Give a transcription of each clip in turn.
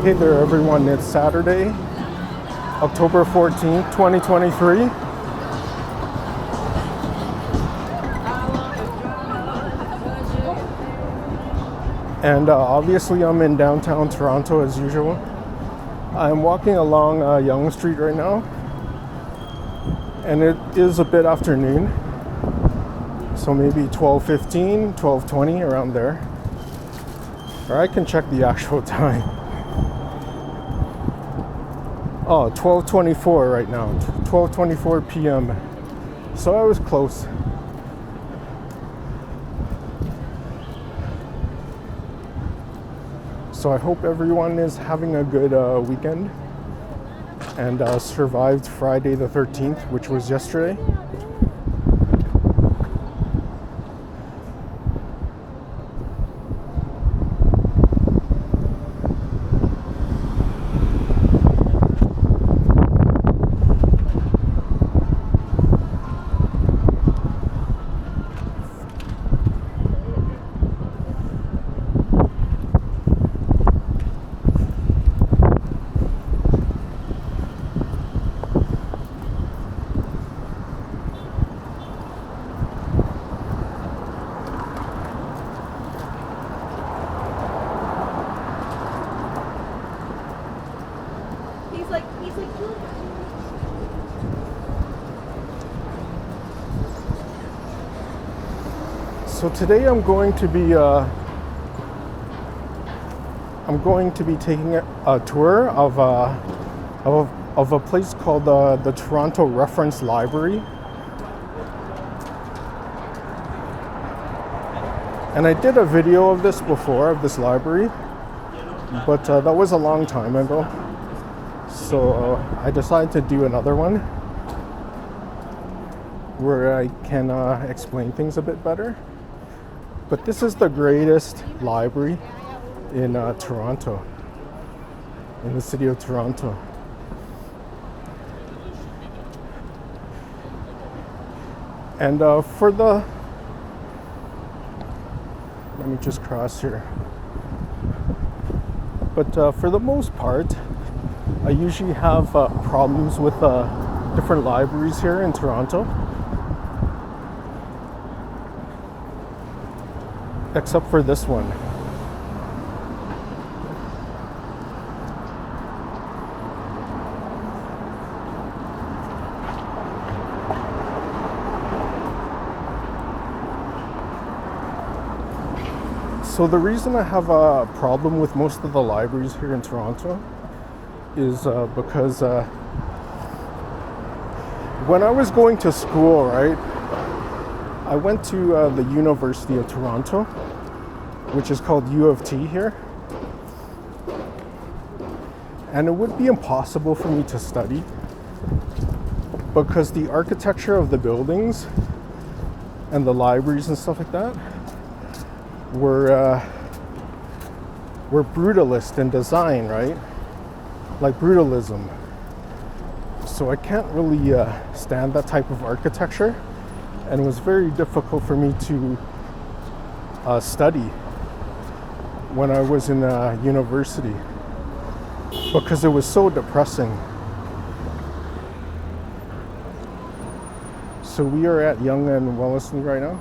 Hey there everyone, it's Saturday, October 14th, 2023. And obviously I'm in downtown Toronto as usual. I'm walking along Yonge Street right now, and it is a bit afternoon. So maybe 12:15, 12:20, around there. Or I can check the actual time. Oh, 12:24 right now, 12:24 p.m. So I was close. So I hope everyone is having a good weekend and survived Friday the 13th, which was yesterday. So today I'm going to be taking a tour of a place called the Toronto Reference Library. And I did a video of this before, of this library, but that was a long time ago. So I decided to do another one where I can explain things a bit better. But this is the greatest library in Toronto, in the city of Toronto. And let me just cross here. But for the most part, I usually have problems with different libraries here in Toronto. Except for this one. So the reason I have a problem with most of the libraries here in Toronto is because when I was going to school, right, I went to the University of Toronto, which is called U of T here. And it would be impossible for me to study because the architecture of the buildings and the libraries and stuff like that were brutalist in design, right? Like brutalism. So I can't really stand that type of architecture. And it was very difficult for me to study when I was in university because it was so depressing. So we are at Yonge and Wellesley right now.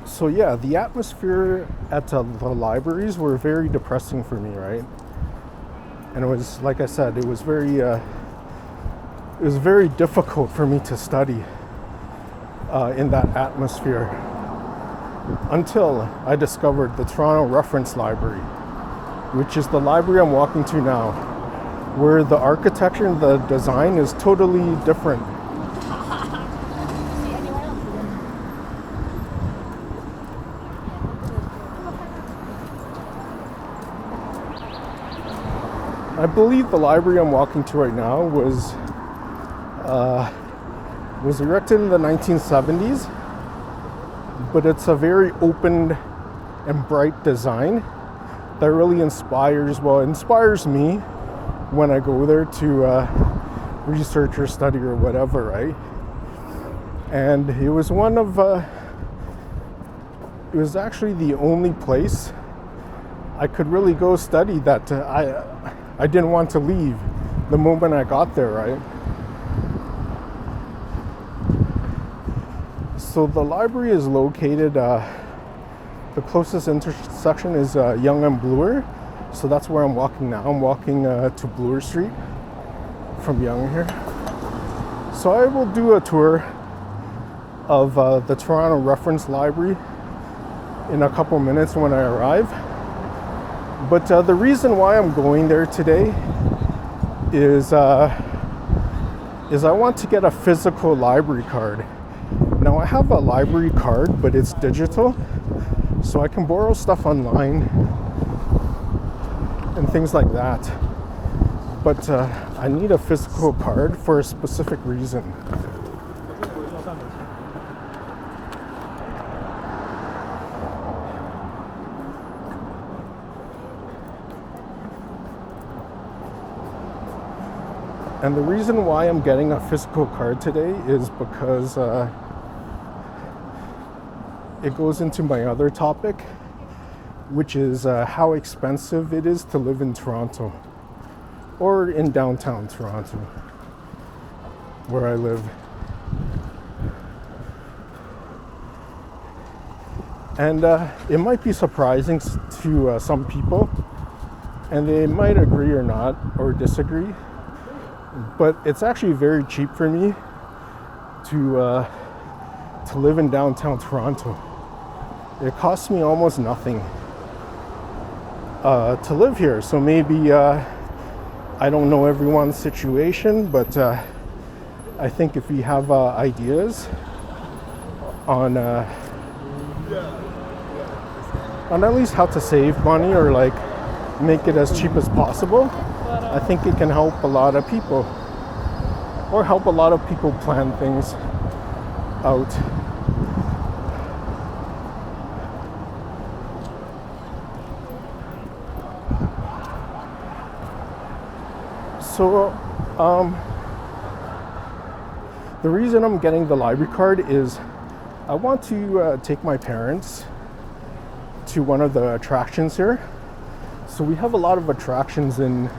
So yeah, the atmosphere at the libraries were very depressing for me, right? And it was, like I said, it was very difficult for me to study in that atmosphere until I discovered the Toronto Reference Library, which is the library I'm walking to now, where the architecture and the design is totally different. I believe the library I'm walking to right now was erected in the 1970s, but it's a very open and bright design that really inspires me when I go there to research or study or whatever, right? And it was it was actually the only place I could really go study that I didn't want to leave the moment I got there, right? So the library is located, the closest intersection is Yonge and Bloor. So that's where I'm walking now. I'm walking to Bloor Street from Yonge here. So I will do a tour of the Toronto Reference Library in a couple minutes when I arrive. But the reason why I'm going there today is I want to get a physical library card. Now I have a library card, but it's digital, so I can borrow stuff online and things like that. But I need a physical card for a specific reason. And the reason why I'm getting a physical card today is because it goes into my other topic, which is how expensive it is to live in Toronto or in downtown Toronto, where I live. And it might be surprising to some people, and they might agree or not, or disagree, but it's actually very cheap for me to live in downtown Toronto. It costs me almost nothing to live here. So maybe I don't know everyone's situation, but I think if you have ideas on at least how to save money or like make it as cheap as possible, I think it can help a lot of people, or help a lot of people plan things out. So the reason I'm getting the library card is I want to take my parents to one of the attractions here. So we have a lot of attractions in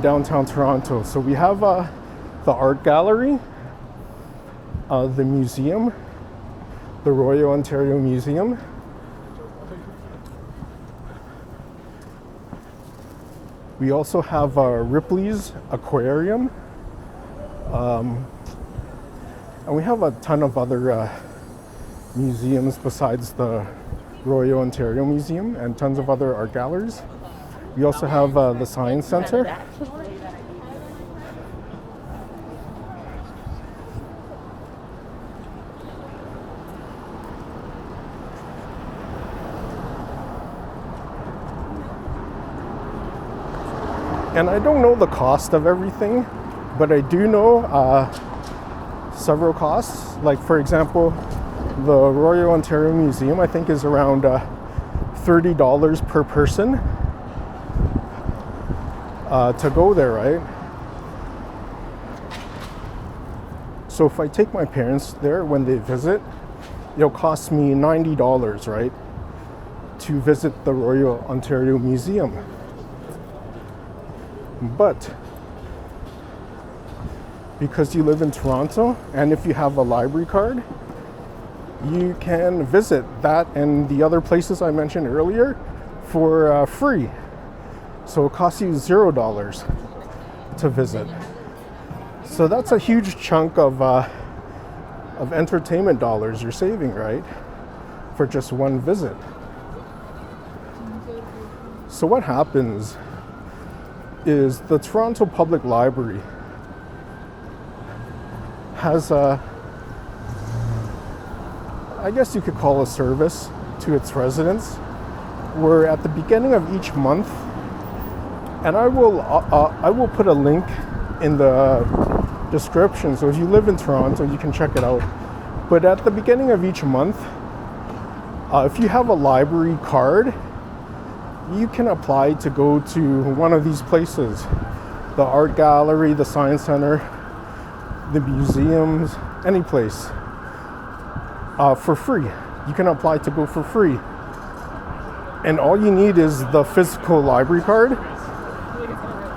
downtown Toronto. So we have the art gallery, the museum, the Royal Ontario Museum. We also have Ripley's Aquarium. And we have a ton of other museums besides the Royal Ontario Museum and tons of other art galleries. We also have the Science Centre. And I don't know the cost of everything, but I do know several costs. Like for example, the Royal Ontario Museum I think is around $30 per person to go there, right? So if I take my parents there when they visit, it'll cost me $90, right, to visit the Royal Ontario Museum. But because you live in Toronto, and if you have a library card, you can visit that and the other places I mentioned earlier for free. So it costs you $0 to visit. So that's a huge chunk of entertainment dollars you're saving, right? For just one visit. So what happens is the Toronto Public Library has I guess you could call a service to its residents, where at the beginning of each month, and I will put a link in the description, so if you live in Toronto, you can check it out. But at the beginning of each month, if you have a library card, you can apply to go to one of these places: the art gallery, the science center, the museums, any place, for free. You can apply to go for free. And all you need is the physical library card.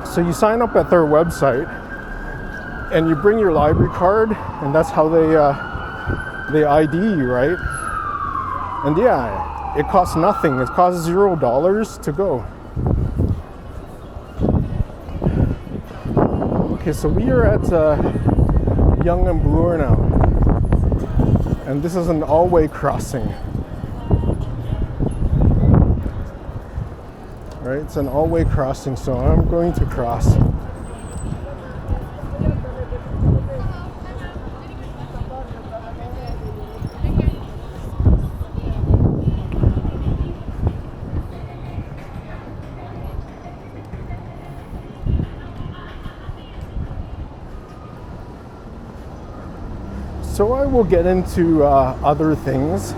So you sign up at their website and you bring your library card, and that's how they ID you, right? And yeah, it costs nothing. It costs $0 to go. Okay, so we are at Yonge and Bloor now, and this is an all-way crossing. Right, it's an all-way crossing, so I'm going to cross. So I will get into other things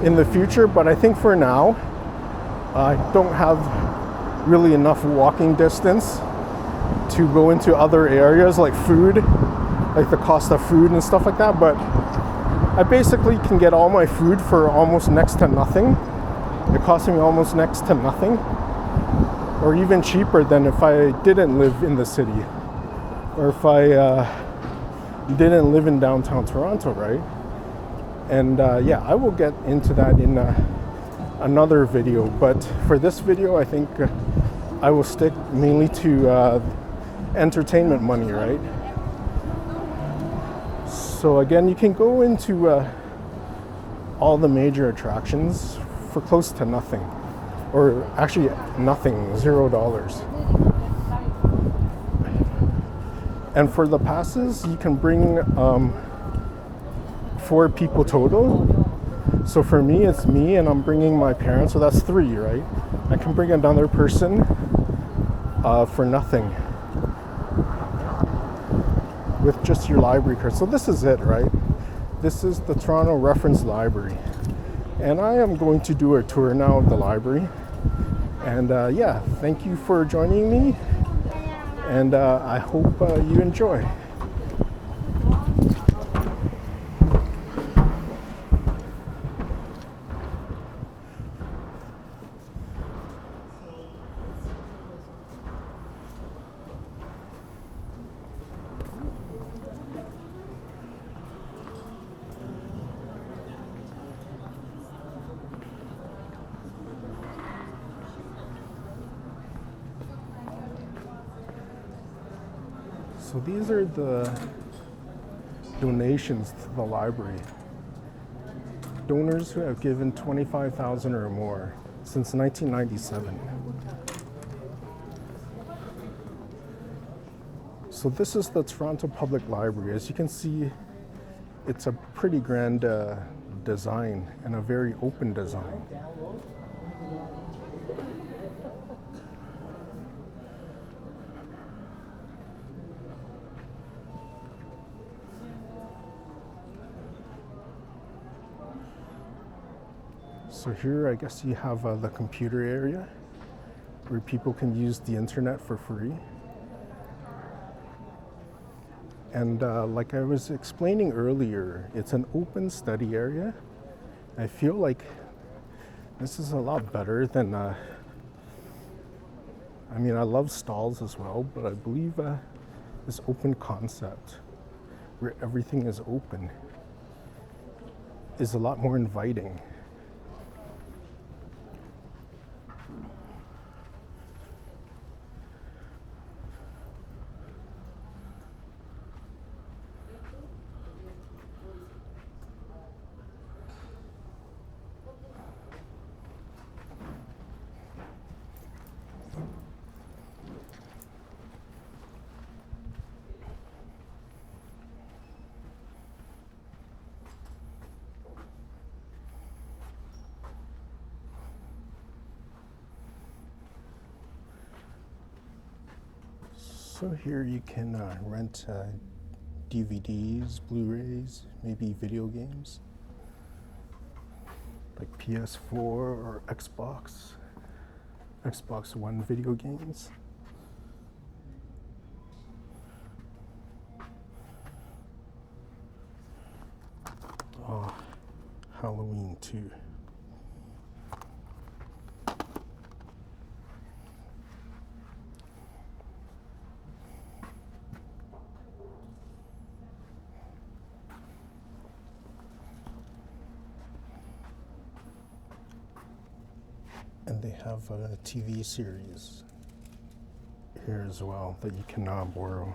in the future, but I think for now, I don't have really enough walking distance to go into other areas like food, like the cost of food and stuff like that, but I basically can get all my food for almost next to nothing. It costs me almost next to nothing, or even cheaper than if I didn't live in the city, or if I didn't live in downtown Toronto, right? And yeah, I will get into that in another video, but for this video, I think I will stick mainly to entertainment money, right? So again, you can go into all the major attractions for close to nothing, or actually nothing, $0. And for the passes, you can bring 4 people total. So for me, it's me, and I'm bringing my parents, so that's 3, right? I can bring another person for nothing with just your library card. So this is it, right? This is the Toronto Reference Library. And I am going to do a tour now of the library. And yeah, thank you for joining me. And I hope you enjoy. So these are the donations to the library. Donors who have given $25,000 or more since 1997. So this is the Toronto Public Library. As you can see, it's a pretty grand design and a very open design. So here, I guess you have the computer area where people can use the internet for free. And like I was explaining earlier, it's an open study area. I feel like this is a lot better than, I mean, I love stalls as well, but I believe this open concept where everything is open is a lot more inviting. So here you can rent DVDs, Blu-rays, maybe video games like PS4 or Xbox One video games. Oh, Halloween too. And they have a TV series here as well that you can borrow.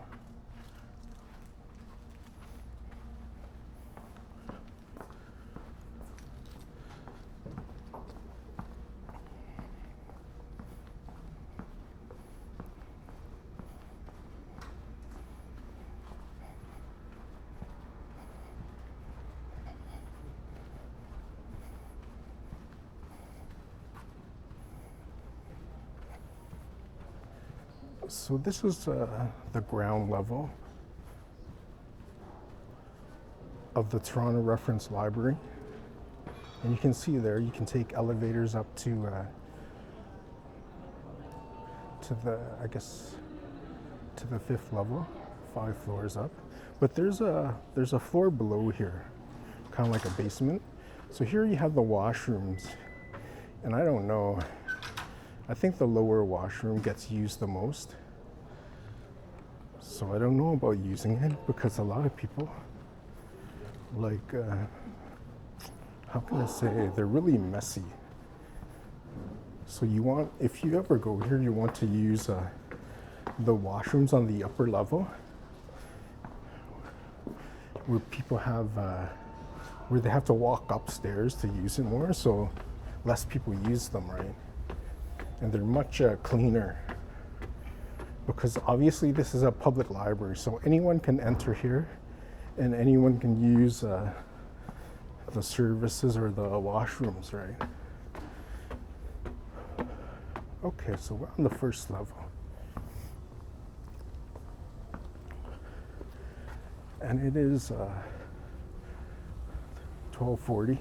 So this is the ground level of the Toronto Reference Library. And you can see there, you can take elevators up to the, I guess, to the 5th level, 5 floors up. But there's a floor below here, kind of like a basement. So here you have the washrooms. And I don't know, I think the lower washroom gets used the most. So I don't know about using it because a lot of people, like, how can I say, they're really messy. So you want, if you ever go here, you want to use the washrooms on the upper level where people have, where they have to walk upstairs to use it more, so less people use them, right? And they're much cleaner because obviously this is a public library, so anyone can enter here and anyone can use the services or the washrooms, right? Okay, so we're on the 1st level. And it is 12:40.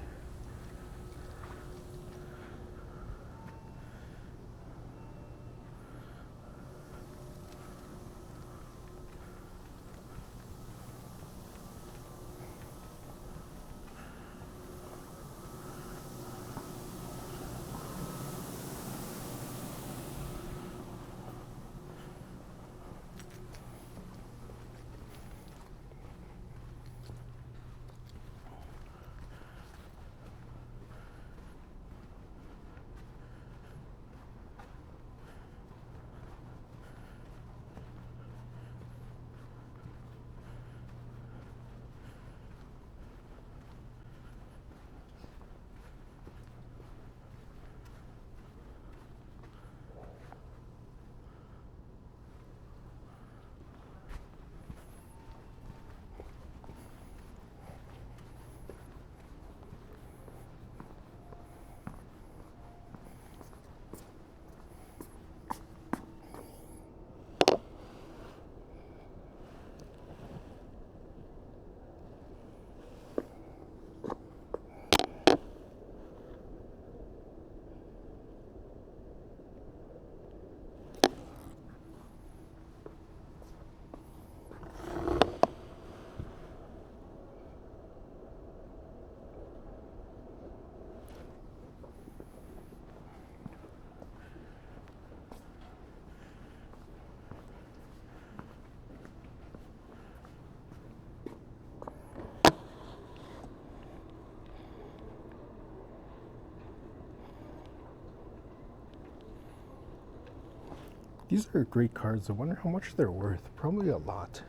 These are great cards. I wonder how much they're worth. Probably a lot.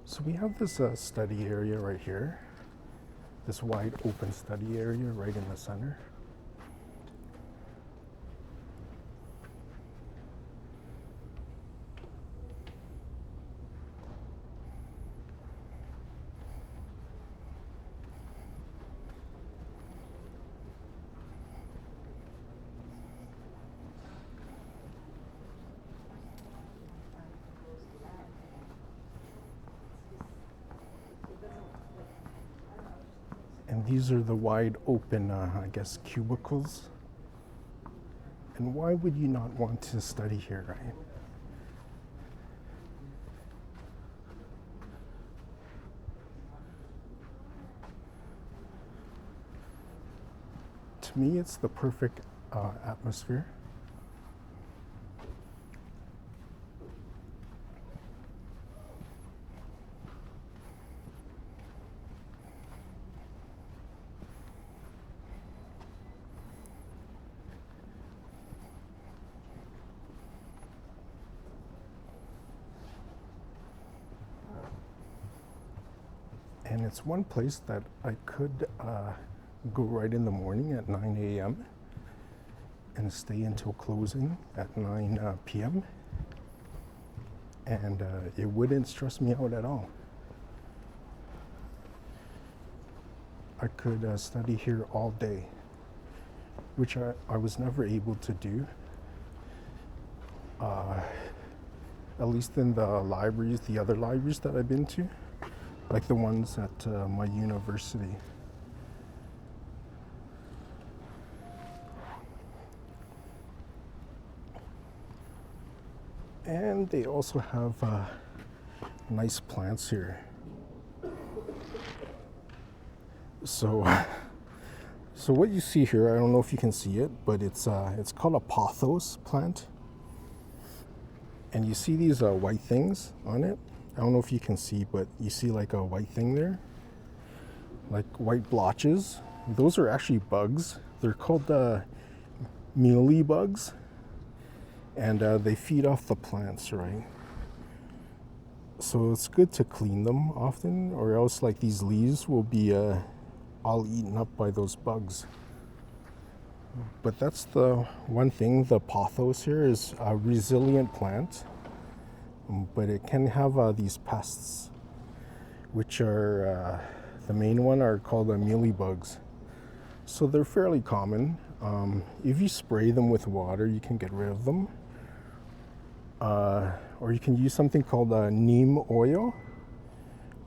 So we have this study area right here. This wide open study area right in the center. And these are the wide open, I guess, cubicles. And why would you not want to study here, right? To me, it's the perfect atmosphere. And it's one place that I could go right in the morning at 9 a.m. and stay until closing at 9 p.m. And it wouldn't stress me out at all. I could study here all day, which I was never able to do, at least in the libraries, the other libraries that I've been to, like the ones at my university. And they also have nice plants here. So what you see here, I don't know if you can see it, but it's called a pothos plant. And you see these white things on it. I don't know if you can see, but you see like a white thing there, like white blotches. Those are actually bugs. They're called mealy bugs, and they feed off the plants, right? So it's good to clean them often, or else like these leaves will be all eaten up by those bugs. But that's the one thing, the pothos here is a resilient plant, but it can have these pests, which are, the main one are called mealybugs. So they're fairly common. If you spray them with water, you can get rid of them. Or you can use something called neem oil,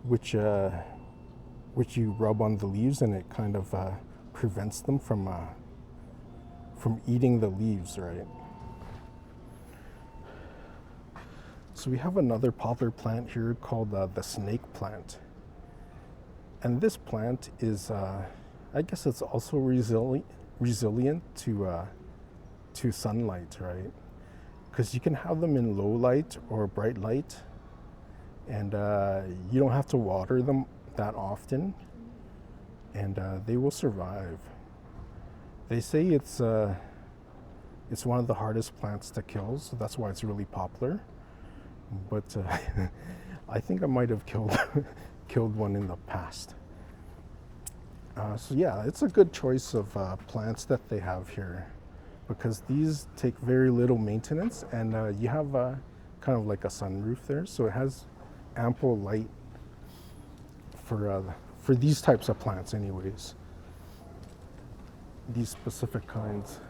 which you rub on the leaves, and it kind of prevents them from eating the leaves, right? So we have another poplar plant here called the snake plant. And this plant is, I guess it's also resilient to sunlight, right? Because you can have them in low light or bright light, and you don't have to water them that often, and they will survive. They say it's one of the hardest plants to kill, so that's why it's really popular. But I think I might have killed one in the past. So yeah, it's a good choice of plants that they have here, because these take very little maintenance, and you have kind of like a sunroof there, so it has ample light for these types of plants anyways, these specific kinds.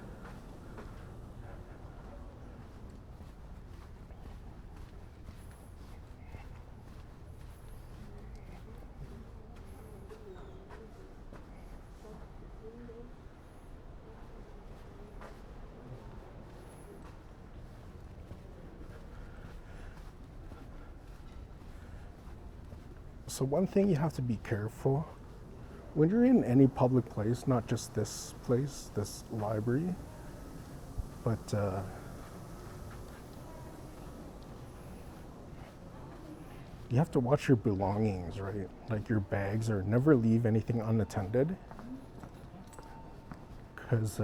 So one thing you have to be careful when you're in any public place, not just this place, this library, but you have to watch your belongings, right? Like your bags, or never leave anything unattended, because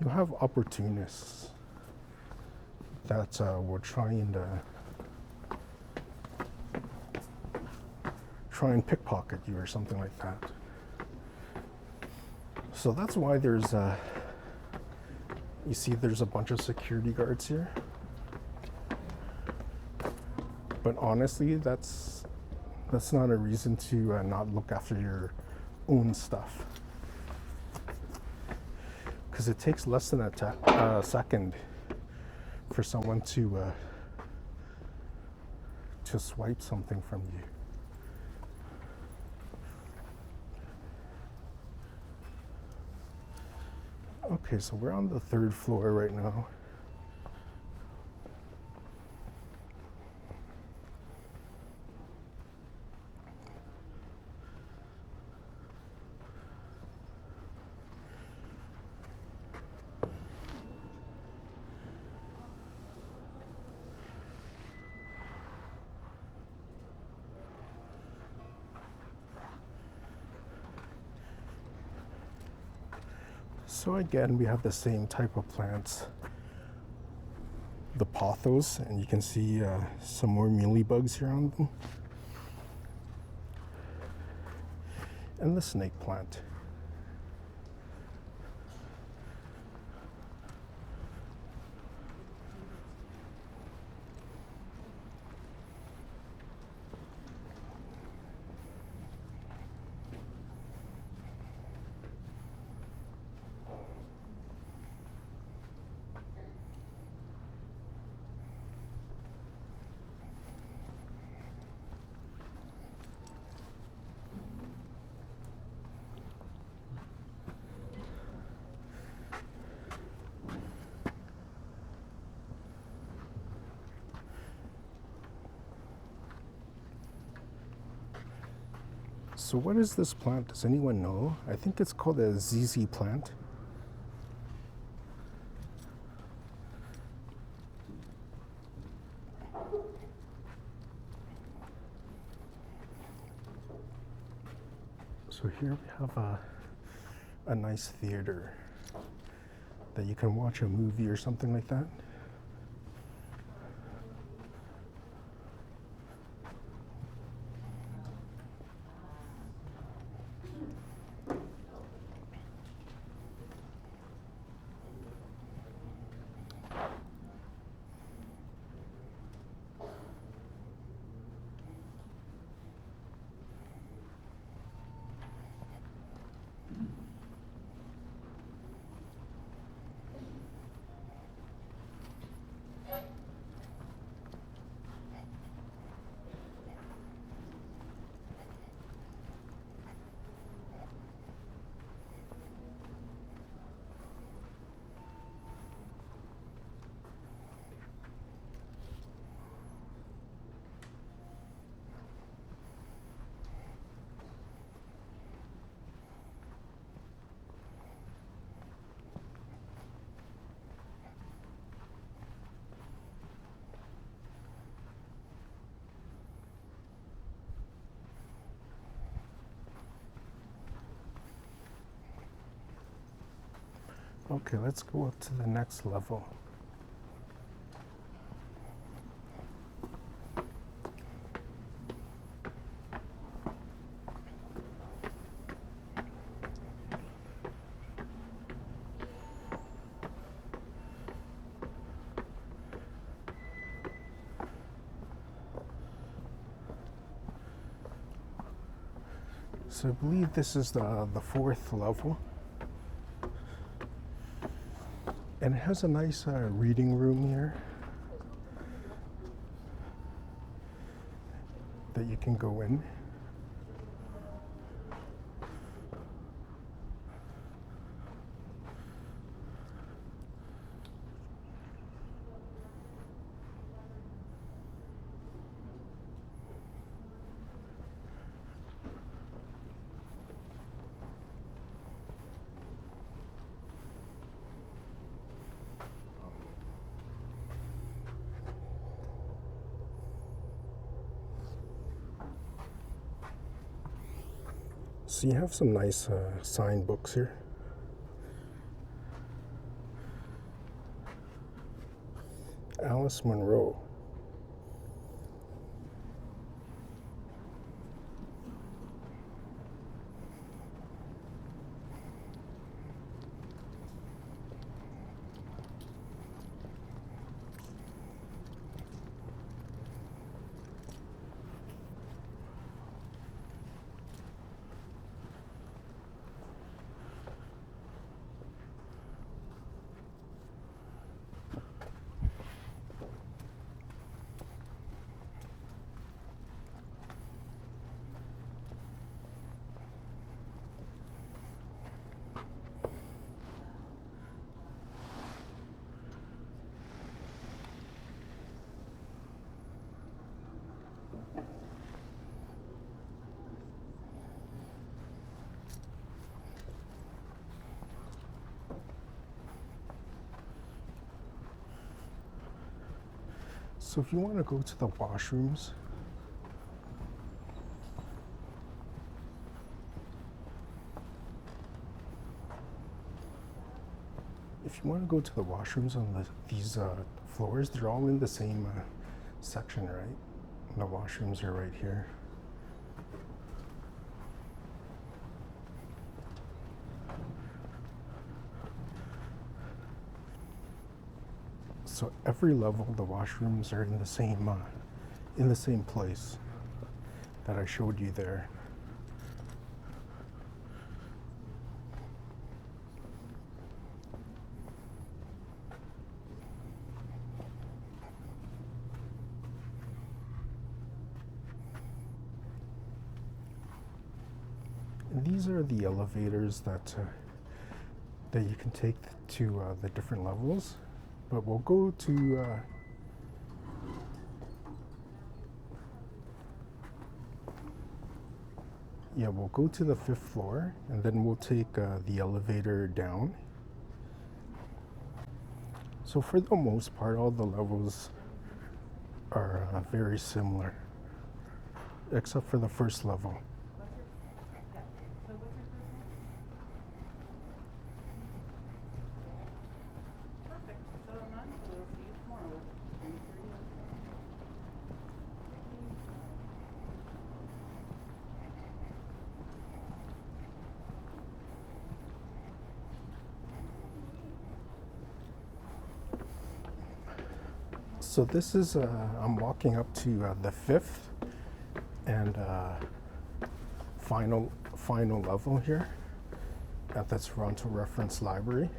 you have opportunists that will try and pickpocket you or something like that. So that's why there's you see there's a bunch of security guards here. But honestly, that's not a reason to not look after your own stuff. Because it takes less than a second for someone to swipe something from you. Okay, so we're on the 3rd floor right now. So again, we have the same type of plants, the pothos, and you can see some more mealybugs here on them, and the snake plant. So what is this plant? Does anyone know? I think it's called a ZZ plant. So here we have a nice theater that you can watch a movie or something like that. Okay, let's go up to the next level. So I believe this is the 4th level. And it has a nice reading room here that you can go in. So you have some nice signed books here. Alice Monroe. So if you want to go to the washrooms, on these floors, they're all in the same section, right? And the washrooms are right here. So every level, the washrooms are in the same place that I showed you there. And these are the elevators that you can take to the different levels. But we'll go to we'll go to the 5th floor, and then we'll take the elevator down. So for the most part, all the levels are very similar, except for the first level. So this is, I'm walking up to the 5th and final level here at the Toronto Reference Library.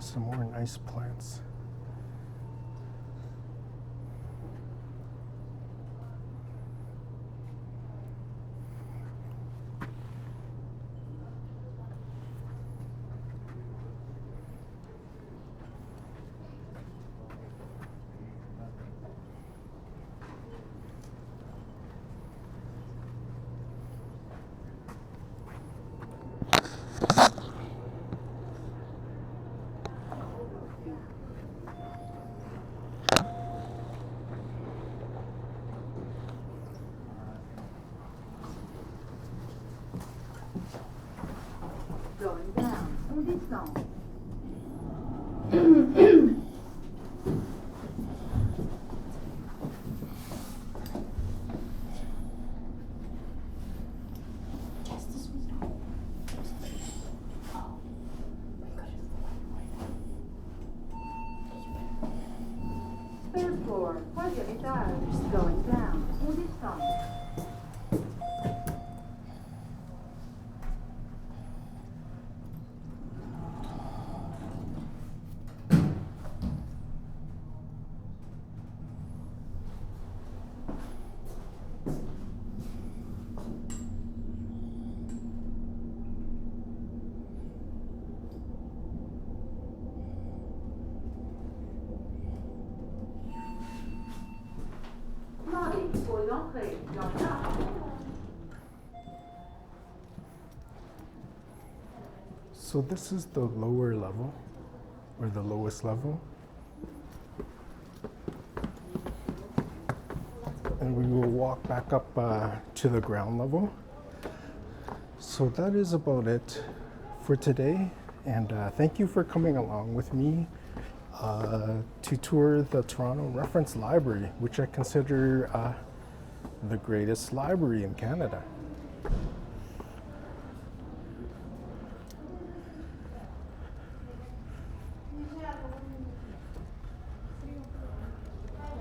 some more nice plants. Going down, on descend. Third floor, troisième étage. Going down, on descend. Pour l'entrée, So this is the lower level, or the lowest level. And we will walk back up to the ground level. So that is about it for today. And thank you for coming along with me to tour the Toronto Reference Library, which I consider the greatest library in Canada.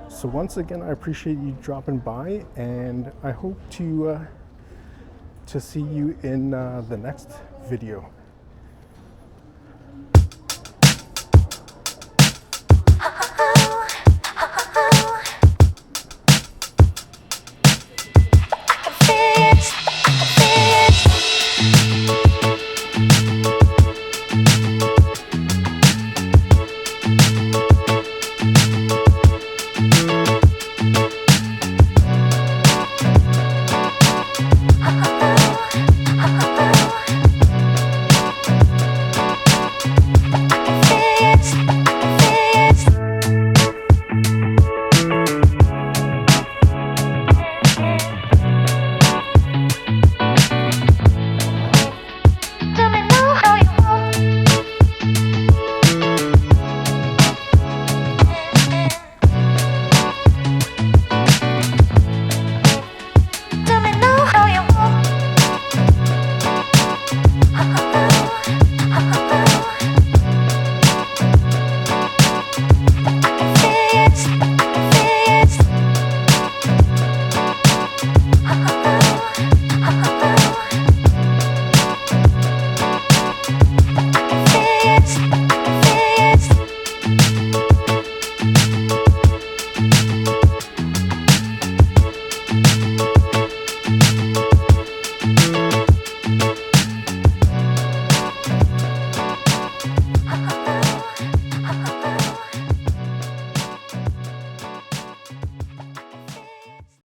So once again, I appreciate you dropping by, and I hope to see you in the next video.